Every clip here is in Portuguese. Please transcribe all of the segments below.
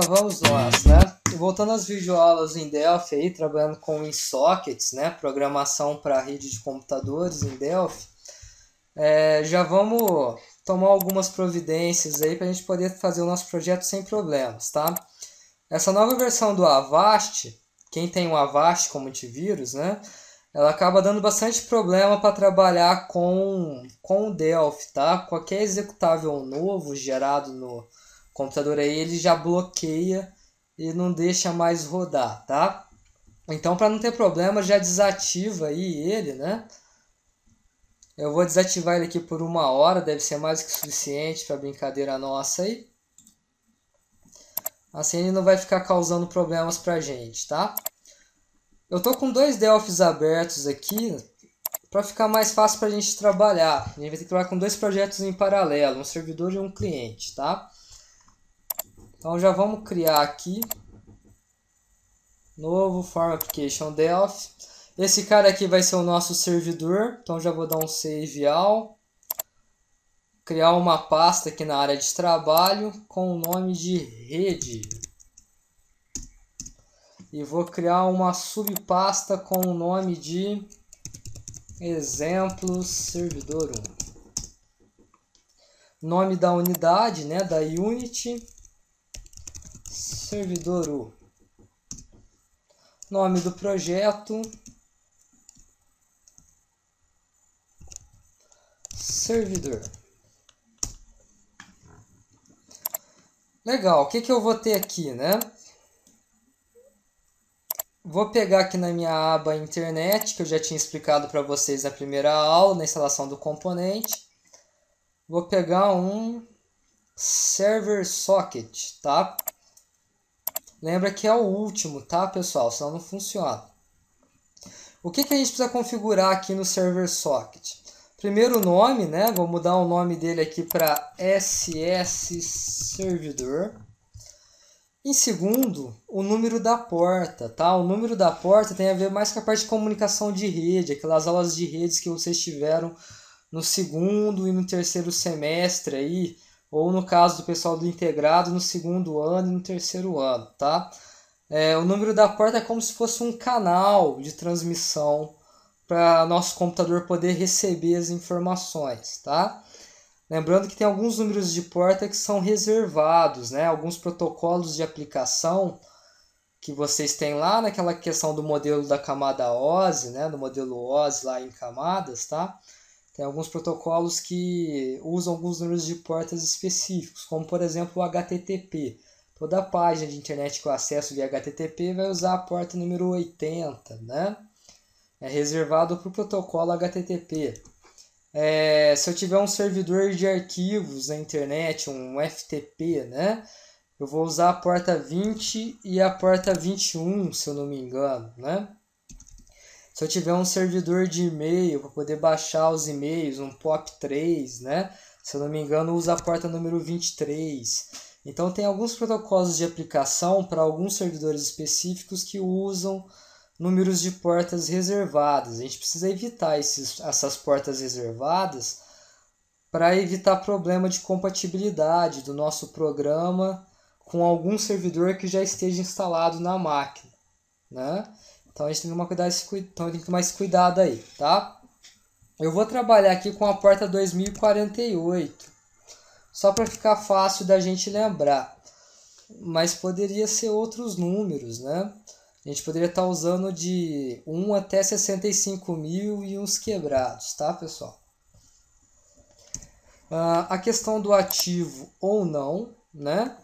Vamos nós, né? Voltando às videoaulas em Delphi, aí, trabalhando com WinSockets, né? Programação para rede de computadores em Delphi, já vamos tomar algumas providências aí para a gente poder fazer o nosso projeto sem problemas, tá? Essa nova versão do Avast, quem tem um Avast como antivírus, né? Ela acaba dando bastante problema para trabalhar com o Delphi, tá? Qualquer executável novo gerado no computador aí, ele já bloqueia e não deixa mais rodar, tá? Então, para não ter problema, já desativa aí ele, né? Eu vou desativar ele aqui por 1 hora, deve ser mais que suficiente para brincadeira nossa aí. Assim ele não vai ficar causando problemas pra gente, tá? Eu tô com 2 Delphis abertos aqui para ficar mais fácil para a gente trabalhar. A gente vai ter que trabalhar com 2 projetos em paralelo, um servidor e um cliente, tá? Então já vamos criar aqui novo Form Application Delphi. Esse cara aqui vai ser o nosso servidor, então já vou dar um save all. Criar uma pasta aqui na área de trabalho com o nome de rede. E vou criar uma subpasta com o nome de exemplo servidor 1. Nome da unidade, né, da unit, servidor 1. Nome do projeto, servidor. Legal, o que eu vou ter aqui, né? Vou pegar aqui na minha aba internet, que eu já tinha explicado para vocês na primeira aula, na instalação do componente. Vou pegar um server socket, tá? Lembra que é o último, tá, pessoal? Senão não funciona. O que a gente precisa configurar aqui no server socket? Primeiro o nome, né? Vou mudar o nome dele aqui para SS servidor. Em segundo, o número da porta, tá? O número da porta tem a ver mais com a parte de comunicação de rede, aquelas aulas de redes que vocês tiveram no segundo e no terceiro semestre aí, ou no caso do pessoal do integrado, no segundo ano e no terceiro ano, tá? O número da porta é como se fosse um canal de transmissão para nosso computador poder receber as informações, tá? Lembrando que tem alguns números de porta que são reservados, né? Alguns protocolos de aplicação que vocês têm lá naquela questão do modelo da camada OSI, né? Do modelo OSI lá em camadas, tá? Tem alguns protocolos que usam alguns números de portas específicos, como por exemplo o HTTP. Toda página de internet que eu acesso via HTTP vai usar a porta número 80, né? É reservado para o protocolo HTTP. Se eu tiver um servidor de arquivos na internet, um FTP, né? Eu vou usar a porta 20 e a porta 21, se eu não me engano, né? Se eu tiver um servidor de e-mail para poder baixar os e-mails, um POP3, né? Se eu não me engano, usa a porta número 23. Então tem alguns protocolos de aplicação para alguns servidores específicos que usam números de portas reservadas. A gente precisa evitar essas portas reservadas para evitar problema de compatibilidade do nosso programa com algum servidor que já esteja instalado na máquina, né? Então a gente tem que tomar esse cuidado aí, tá? Eu vou trabalhar aqui com a porta 2048, só para ficar fácil da gente lembrar. Mas poderia ser outros números, né? A gente poderia estar usando de 1 até 65.000 e uns quebrados, tá, pessoal? A questão do ativo ou não, né?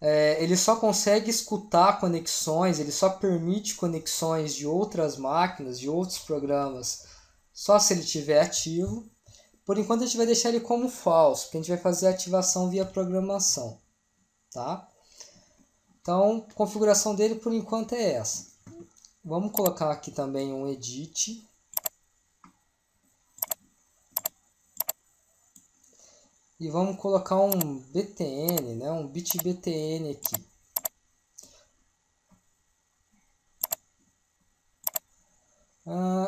ele só consegue escutar conexões, ele só permite conexões de outras máquinas, de outros programas, só se ele estiver ativo. Por enquanto a gente vai deixar ele como falso, porque a gente vai fazer a ativação via programação, tá? Então, a configuração dele por enquanto é essa. Vamos colocar aqui também um edit. E vamos colocar um BTN, né? Um bit BTN aqui.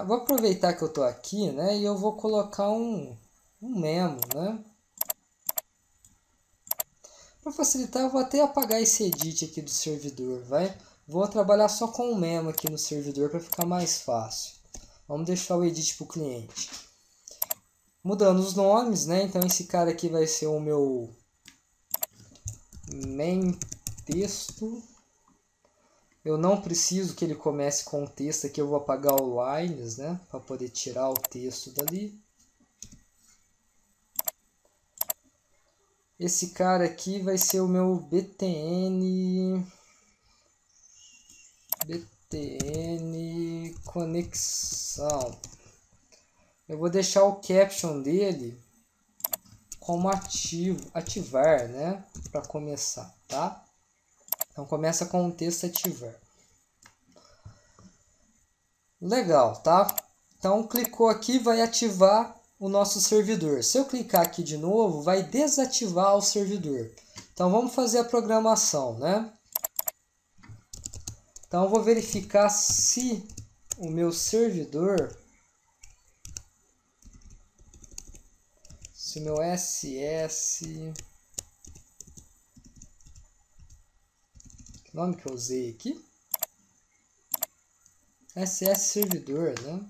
Vou aproveitar que eu estou aqui, né? E eu vou colocar um memo, né? Para facilitar, eu vou até apagar esse edit aqui do servidor, vai? Vou trabalhar só com o memo aqui no servidor para ficar mais fácil. Vamos deixar o edit para o cliente. Mudando os nomes, né? Então esse cara aqui vai ser o meu main texto. Eu não preciso que ele comece com o texto aqui, eu vou apagar o lines, né? Para poder tirar o texto dali. Esse cara aqui vai ser o meu BTN conexão. Eu vou deixar o caption dele como ativar, né? Para começar, tá? Então começa com o texto ativar. Legal, tá? Então clicou aqui, vai ativar o nosso servidor. Se eu clicar aqui de novo, vai desativar o servidor. Então vamos fazer a programação, né? Então eu vou verificar se o meu servidor, se o meu SS, que nome que eu usei aqui? SS servidor, né?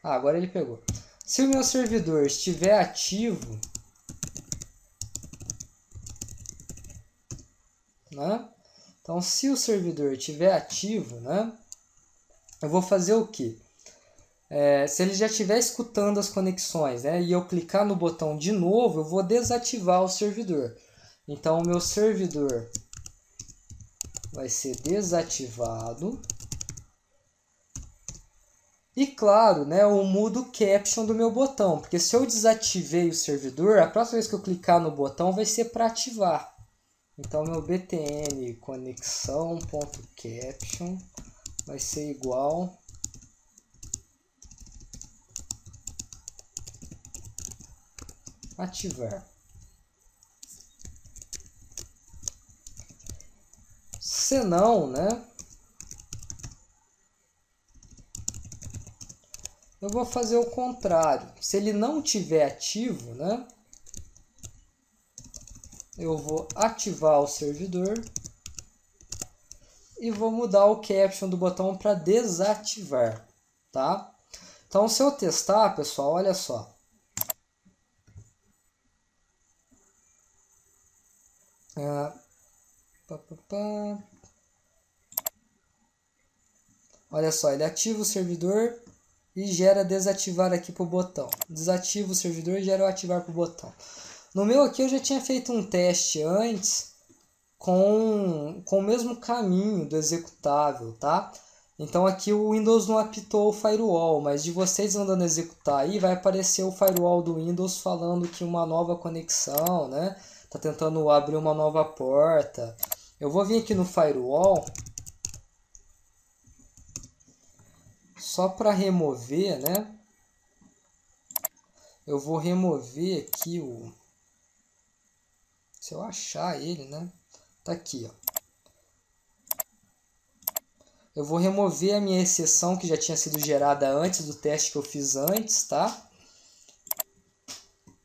Agora ele pegou. Se o meu servidor estiver ativo, né? Então, se o servidor estiver ativo, né? Eu vou fazer o quê? Se ele já estiver escutando as conexões, né? E eu clicar no botão de novo, eu vou desativar o servidor. Então, o meu servidor vai ser desativado. E claro, né, eu mudo o caption do meu botão, porque se eu desativei o servidor, a próxima vez que eu clicar no botão vai ser para ativar. Então meu btn conexão.caption vai ser igual ativar. Se não, né, eu vou fazer o contrário. Se ele não tiver ativo, né, eu vou ativar o servidor e vou mudar o caption do botão para desativar, tá? Então, se eu testar, pessoal, olha só. Olha só, ele ativa o servidor e gera desativar aqui para o botão. Desativa o servidor e gera o ativar para o botão. No meu aqui eu já tinha feito um teste antes com o mesmo caminho do executável, tá? Então aqui o Windows não apitou o firewall, mas de vocês andando a executar aí, vai aparecer o firewall do Windows falando que uma nova conexão, né? Tá tentando abrir uma nova porta. Eu vou vir aqui no firewall só para remover, né? Eu vou remover aqui o... Se eu achar ele, né? Tá aqui, ó. Eu vou remover a minha exceção que já tinha sido gerada antes do teste que eu fiz antes, tá?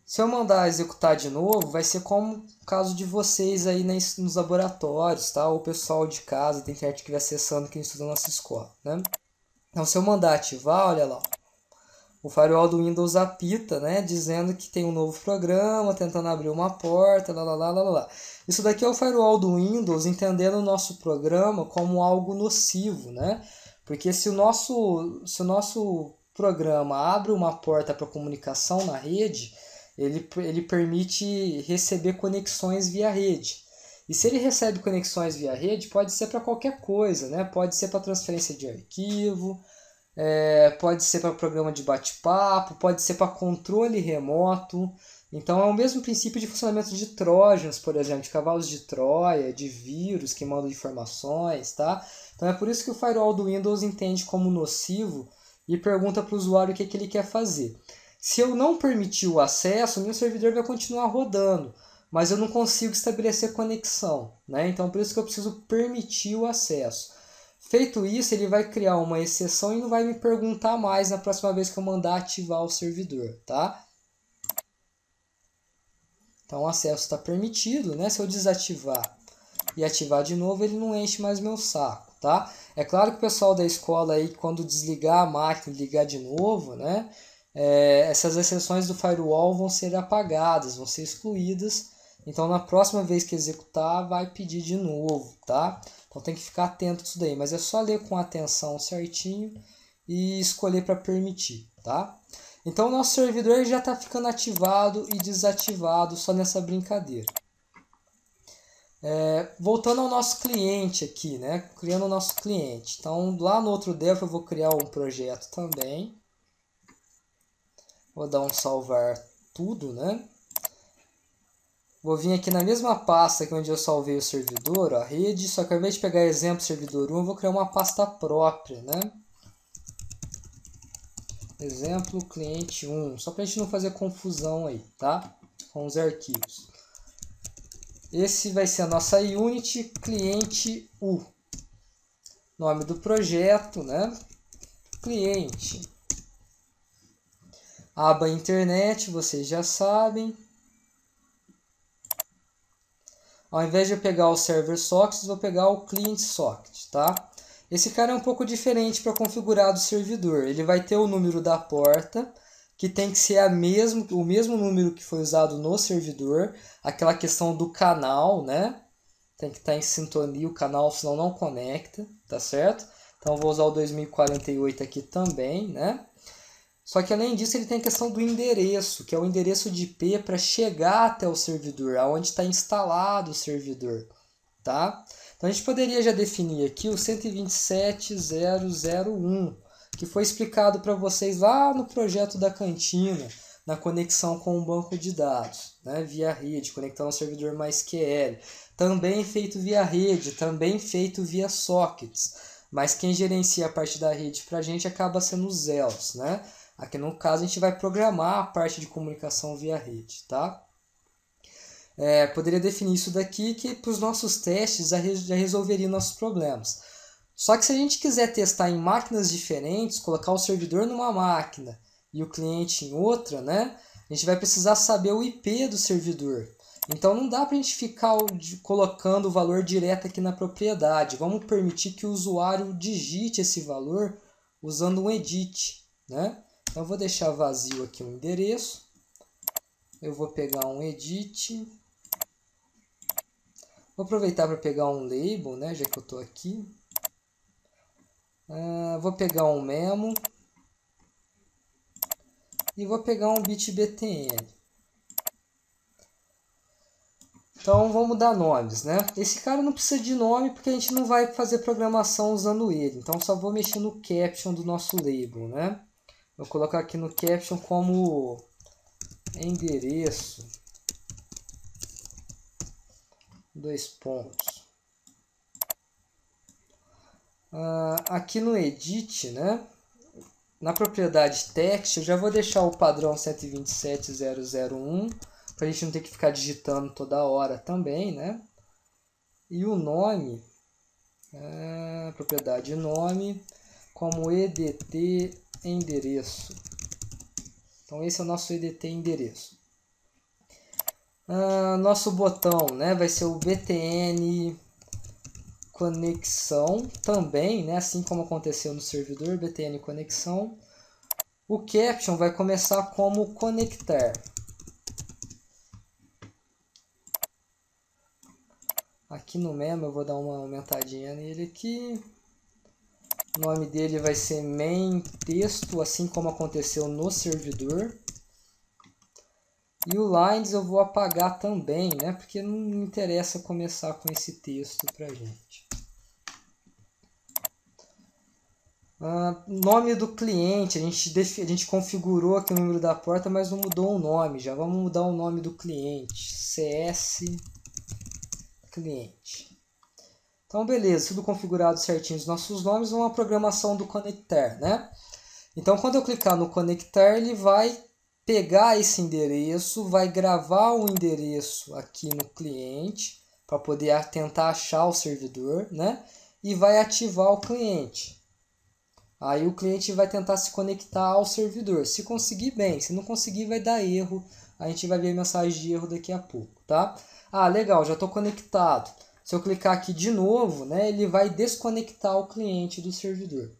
Se eu mandar executar de novo, vai ser como o caso de vocês aí nos laboratórios, tá? Ou o pessoal de casa, da internet que estiver acessando quem estuda na nossa escola, né? Então, se eu mandar ativar, olha lá, o firewall do Windows apita, né? Dizendo que tem um novo programa, tentando abrir uma porta, lá, lá, lá, lá, lá. Isso daqui é o firewall do Windows entendendo o nosso programa como algo nocivo, né? Porque se o nosso programa abre uma porta para comunicação na rede, ele permite receber conexões via rede. E se ele recebe conexões via rede, pode ser para qualquer coisa, né? Pode ser para transferência de arquivo, pode ser para programa de bate-papo, pode ser para controle remoto. Então é o mesmo princípio de funcionamento de trójanos, por exemplo, de cavalos de Troia, de vírus que mandam informações, tá? Então é por isso que o firewall do Windows entende como nocivo e pergunta para o usuário o que ele quer fazer. Se eu não permitir o acesso, o meu servidor vai continuar rodando, mas eu não consigo estabelecer conexão, né? Então por isso que eu preciso permitir o acesso. Feito isso, ele vai criar uma exceção e não vai me perguntar mais na próxima vez que eu mandar ativar o servidor, tá? Então o acesso está permitido, né? Se eu desativar e ativar de novo, ele não enche mais meu saco, tá? É claro que o pessoal da escola aí, quando desligar a máquina e ligar de novo, né? Essas exceções do firewall vão ser apagadas, vão ser excluídas. Então na próxima vez que executar, vai pedir de novo, tá? Então tem que ficar atento nisso daí, mas é só ler com atenção certinho e escolher para permitir, tá? Então o nosso servidor já está ficando ativado e desativado só nessa brincadeira. Voltando ao nosso cliente aqui, né? Criando o nosso cliente. Então lá no outro Delphi eu vou criar um projeto também. Vou dar um salvar tudo, né? Vou vir aqui na mesma pasta que onde eu salvei o servidor, a rede, só que ao invés de pegar exemplo servidor 1, eu vou criar uma pasta própria, né? Exemplo cliente 1, só para a gente não fazer confusão aí, tá? Com os arquivos. Esse vai ser a nossa Unity cliente U. Nome do projeto, né? Cliente. Aba internet, vocês já sabem. Ao invés de eu pegar o server socket, vou pegar o client socket, tá? Esse cara é um pouco diferente para configurar do servidor. Ele vai ter o número da porta, que tem que ser o mesmo número que foi usado no servidor. Aquela questão do canal, né? Tem que estar em sintonia o canal, senão não conecta, tá certo? Então vou usar o 2048 aqui também, né? Só que além disso ele tem a questão do endereço, que é o endereço de IP para chegar até o servidor, aonde está instalado o servidor, tá? Então a gente poderia já definir aqui o 127.0.0.1, que foi explicado para vocês lá no projeto da cantina, na conexão com o banco de dados, né? Via rede, conectando ao servidor MySQL. Também feito via rede, também feito via sockets. Mas quem gerencia a parte da rede para a gente acaba sendo os ELs, né? Aqui no caso a gente vai programar a parte de comunicação via rede, tá? Poderia definir isso daqui que para os nossos testes já resolveria nossos problemas. Só que se a gente quiser testar em máquinas diferentes, colocar o servidor numa máquina e o cliente em outra, né? A gente vai precisar saber o IP do servidor. Então não dá para a gente ficar colocando o valor direto aqui na propriedade. Vamos permitir que o usuário digite esse valor usando um edit, né? Então eu vou deixar vazio aqui o endereço. Eu vou pegar um edit. Vou aproveitar para pegar um label, né, já que eu estou aqui. Vou pegar um memo. E vou pegar um bit.btn. Então vamos dar nomes, né? Esse cara não precisa de nome porque a gente não vai fazer programação usando ele. Então só vou mexer no caption do nosso label, né? Vou colocar aqui no caption como endereço, 2 pontos. Aqui no edit, né? Na propriedade text, eu já vou deixar o padrão 127.0.0.1 para a gente não ter que ficar digitando toda hora também, né? E o nome, propriedade nome, como edt endereço. Então esse é o nosso edt endereço. Nosso botão, né, vai ser o btn conexão também, né, assim como aconteceu no servidor, btn conexão. O caption vai começar como conectar. Aqui no memo eu vou dar uma aumentadinha nele aqui. O nome dele vai ser main texto, assim como aconteceu no servidor. E o lines eu vou apagar também, né? Porque não me interessa começar com esse texto pra gente. Nome do cliente, a gente configurou aqui o número da porta, mas não mudou o nome. Já vamos mudar o nome do cliente. CS cliente. Então, beleza, tudo configurado certinho os nossos nomes, uma programação do conectar, né? Então, quando eu clicar no conectar, ele vai pegar esse endereço, vai gravar o endereço aqui no cliente, para poder tentar achar o servidor, né? E vai ativar o cliente. Aí o cliente vai tentar se conectar ao servidor. Se conseguir, bem. Se não conseguir, vai dar erro. A gente vai ver a mensagem de erro daqui a pouco, tá? Ah, legal, já estou conectado. Se eu clicar aqui de novo, né, ele vai desconectar o cliente do servidor.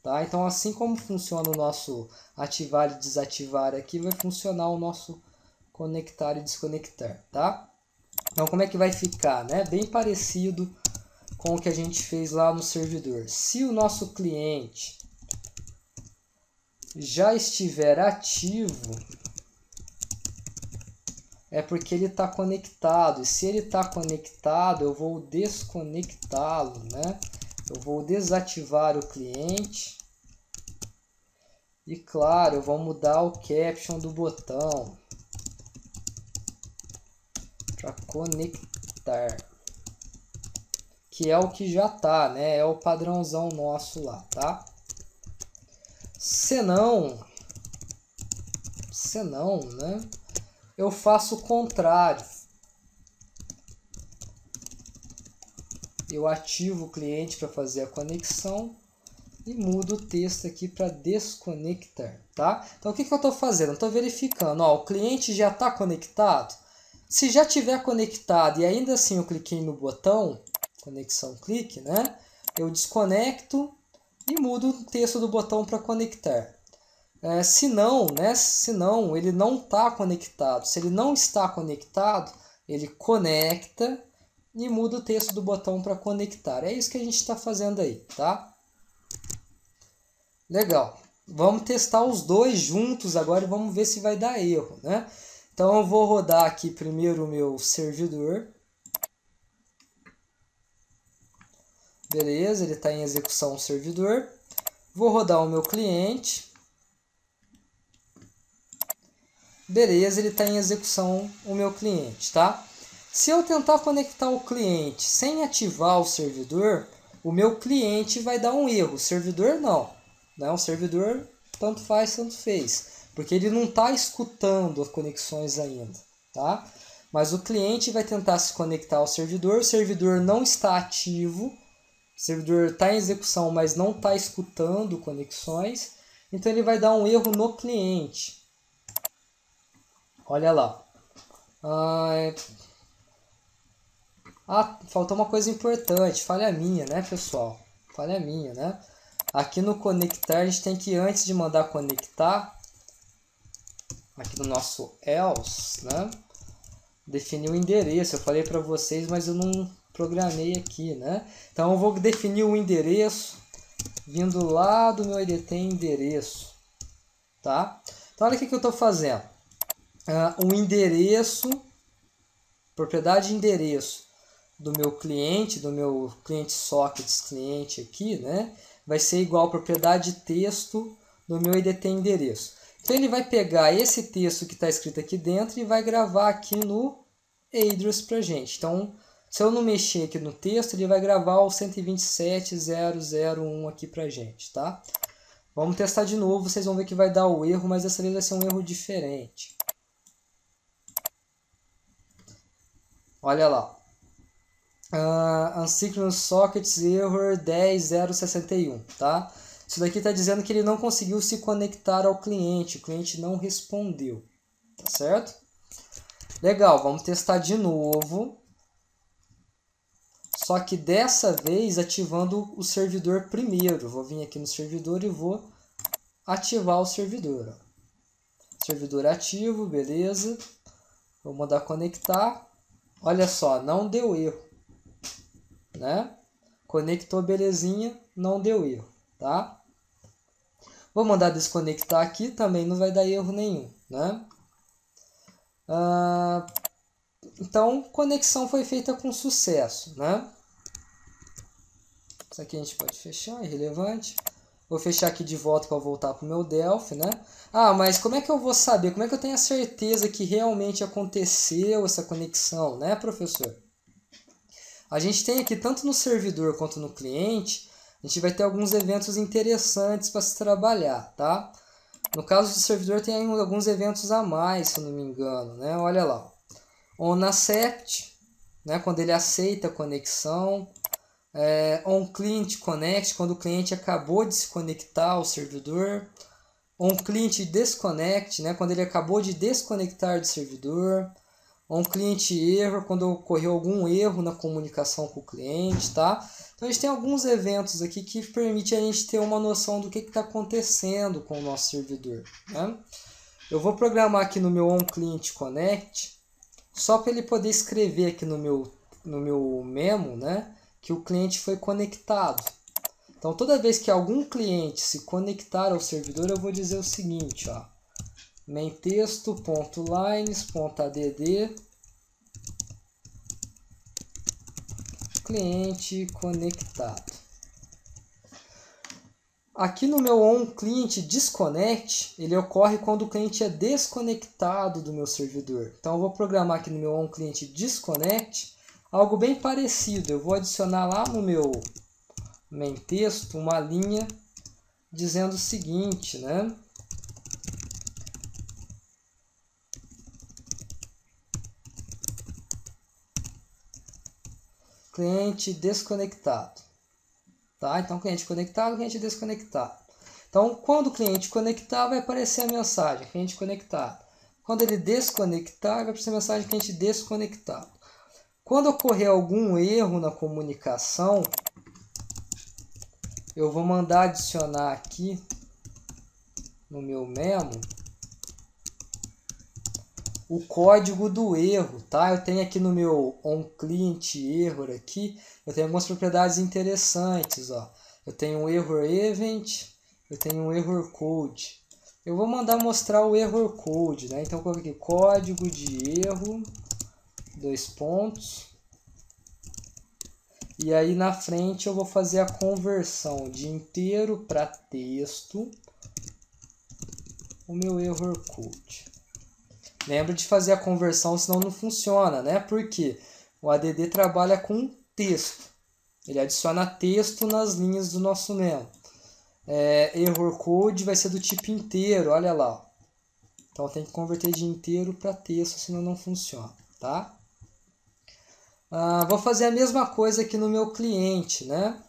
Tá? Então, assim como funciona o nosso ativar e desativar aqui, vai funcionar o nosso conectar e desconectar. Tá? Então, como é que vai ficar? Né? Bem parecido com o que a gente fez lá no servidor. Se o nosso cliente já estiver ativo, é porque ele está conectado. E se ele está conectado, eu vou desconectá-lo, né? Eu vou desativar o cliente. E claro, eu vou mudar o caption do botão para conectar. Que é o que já está, né? É o padrãozão nosso lá, tá? Senão, né? Eu faço o contrário. Eu ativo o cliente para fazer a conexão e mudo o texto aqui para desconectar, tá? Então o que eu estou fazendo? Estou verificando, ó, o cliente já está conectado. Se já tiver conectado e ainda assim eu cliquei no botão, conexão clique, né? Eu desconecto e mudo o texto do botão para conectar. Se não, né? Se não, ele não está conectado. Se ele não está conectado, ele conecta e muda o texto do botão para conectar. É isso que a gente está fazendo aí, tá? Legal. Vamos testar os dois juntos agora e vamos ver se vai dar erro, né? Então eu vou rodar aqui primeiro o meu servidor. Beleza, ele está em execução o servidor. Vou rodar o meu cliente. Beleza, ele está em execução o meu cliente, tá? Se eu tentar conectar o cliente sem ativar o servidor, o meu cliente vai dar um erro. O servidor não. Né? O servidor tanto faz, tanto fez. Porque ele não está escutando as conexões ainda. Tá? Mas o cliente vai tentar se conectar ao servidor. O servidor não está ativo. O servidor está em execução, mas não está escutando conexões. Então ele vai dar um erro no cliente. Olha lá. Faltou uma coisa importante. Falha minha, né, pessoal? Falha minha, né? Aqui no conectar, a gente tem que, antes de mandar conectar, aqui no nosso else, né? Definir o endereço. Eu falei para vocês, mas eu não programei aqui, né? Então eu vou definir o endereço vindo lá do meu EDT endereço, tá? Então olha o que eu estou fazendo. O endereço, propriedade endereço do meu cliente sockets cliente aqui, né? Vai ser igual a propriedade texto do meu EDT endereço. Então ele vai pegar esse texto que está escrito aqui dentro e vai gravar aqui no address para gente. Então, se eu não mexer aqui no texto, ele vai gravar o 127.001 aqui para gente, tá? Vamos testar de novo, vocês vão ver que vai dar o erro, mas dessa vez vai ser um erro diferente. Olha lá. Unsynchronous Sockets Error 10.061, tá? Isso daqui está dizendo que ele não conseguiu se conectar ao cliente, o cliente não respondeu, tá certo? Legal, vamos testar de novo. Só que dessa vez ativando o servidor primeiro. Vou vir aqui no servidor e vou ativar o servidor. Servidor ativo, beleza. Vou mandar conectar. Olha só, não deu erro, né? Conectou, belezinha, não deu erro, tá? Vou mandar desconectar aqui, também não vai dar erro nenhum, né? Então, conexão foi feita com sucesso, né? Isso aqui a gente pode fechar, irrelevante. Vou fechar aqui de volta para voltar para o meu Delphi, né? Mas como é que eu vou saber? Como é que eu tenho a certeza que realmente aconteceu essa conexão, né, professor? A gente tem aqui, tanto no servidor quanto no cliente, a gente vai ter alguns eventos interessantes para se trabalhar, tá? No caso do servidor tem alguns eventos a mais, se eu não me engano, né? Olha lá. OnAccept, né? Quando ele aceita a conexão. OnClient Connect, quando o cliente acabou de se conectar ao servidor. OnClient Disconnect, né? Quando ele acabou de desconectar do servidor. OnClient Error, quando ocorreu algum erro na comunicação com o cliente, tá? Então a gente tem alguns eventos aqui que permitem a gente ter uma noção do que está acontecendo com o nosso servidor, né? Eu vou programar aqui no meu OnClient Connect, só para ele poder escrever aqui no meu memo, né, que o cliente foi conectado. Então toda vez que algum cliente se conectar ao servidor, eu vou dizer o seguinte, ó, maintexto.lines.add cliente conectado. Aqui no meu onClient Disconnect, ele ocorre quando o cliente é desconectado do meu servidor. Então eu vou programar aqui no meu onClient Disconnect algo bem parecido. Eu vou adicionar lá no meu main-texto uma linha dizendo o seguinte, né? Cliente desconectado. Tá? Então, cliente conectado, cliente desconectado. Então, quando o cliente conectar, vai aparecer a mensagem cliente conectado. Quando ele desconectar, vai aparecer a mensagem cliente desconectado. Quando ocorrer algum erro na comunicação, eu vou mandar adicionar aqui no meu memo o código do erro, tá? Eu tenho aqui no meu onClient Error aqui, eu tenho algumas propriedades interessantes, ó. Eu tenho um Error Event, eu tenho um Error Code. Eu vou mandar mostrar o Error Code, né? Então eu coloquei aqui código de erro, 2 pontos. E aí na frente eu vou fazer a conversão de inteiro para texto, o meu Error Code. Lembra de fazer a conversão, senão não funciona, né? Porque o ADD trabalha com texto. Ele adiciona texto nas linhas do nosso memo. Error code vai ser do tipo inteiro, olha lá. Então tem que converter de inteiro para texto, senão não funciona, tá? Vou fazer a mesma coisa aqui no meu cliente, né?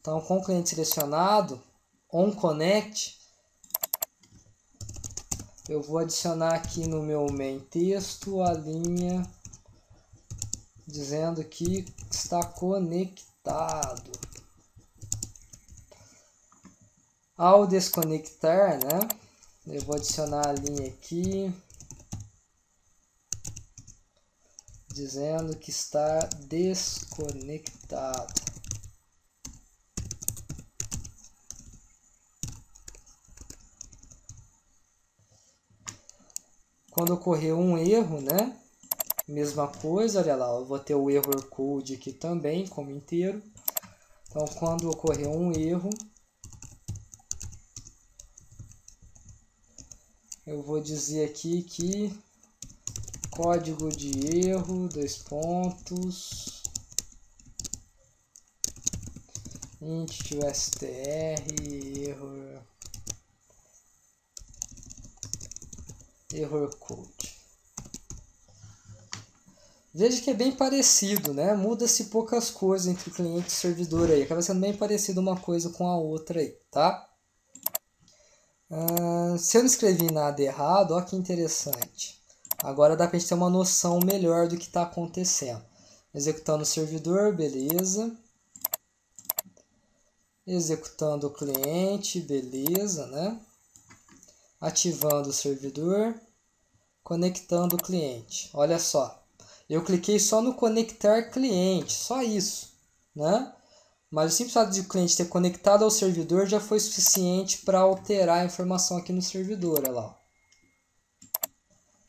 Então com o cliente selecionado, onConnect, eu vou adicionar aqui no meu main texto a linha dizendo que está conectado. Ao desconectar, né, eu vou adicionar a linha aqui dizendo que está desconectado. Quando ocorrer um erro, né, mesma coisa, olha lá, eu vou ter o error code aqui também, como inteiro. Então, quando ocorrer um erro, eu vou dizer aqui que código de erro, 2 pontos, int str, error code. Veja que é bem parecido, né? Muda-se poucas coisas entre o cliente e o servidor aí. Acaba sendo bem parecido uma coisa com a outra aí, tá? Se eu não escrevi nada errado, olha que interessante. Agora dá pra gente ter uma noção melhor do que está acontecendo. Executando o servidor, beleza. Executando o cliente, beleza, né? Ativando o servidor, conectando o cliente. Olha só. Eu cliquei só no conectar cliente, só isso, né? Mas o simples fato de o cliente ter conectado ao servidor já foi suficiente para alterar a informação aqui no servidor, olha lá.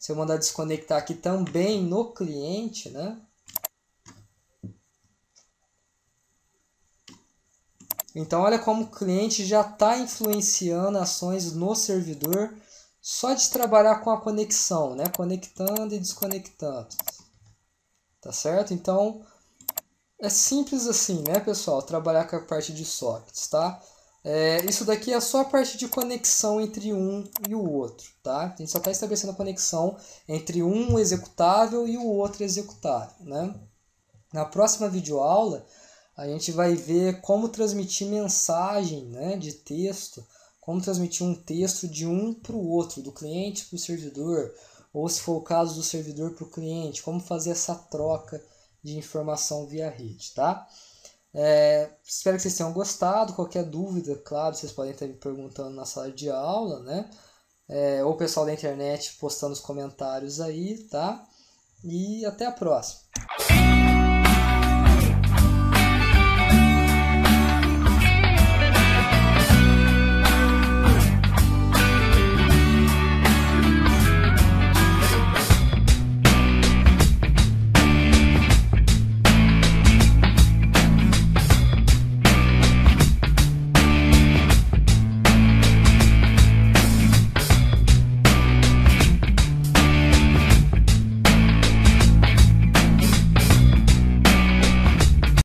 Se eu mandar desconectar aqui também no cliente, né? Então, olha como o cliente já está influenciando ações no servidor só de trabalhar com a conexão, né? Conectando e desconectando. Tá certo? Então, é simples assim, né, pessoal? Trabalhar com a parte de sockets, tá? Isso daqui é só a parte de conexão entre um e o outro, tá? A gente só está estabelecendo a conexão entre um executável e o outro executável, né? Na próxima videoaula, a gente vai ver como transmitir mensagem, né, de texto, como transmitir um texto de um para o outro, do cliente para o servidor, ou se for o caso do servidor para o cliente, como fazer essa troca de informação via rede, tá? Espero que vocês tenham gostado. Qualquer dúvida, claro, vocês podem estar me perguntando na sala de aula, né? Ou o pessoal da internet postando os comentários aí, tá? E até a próxima.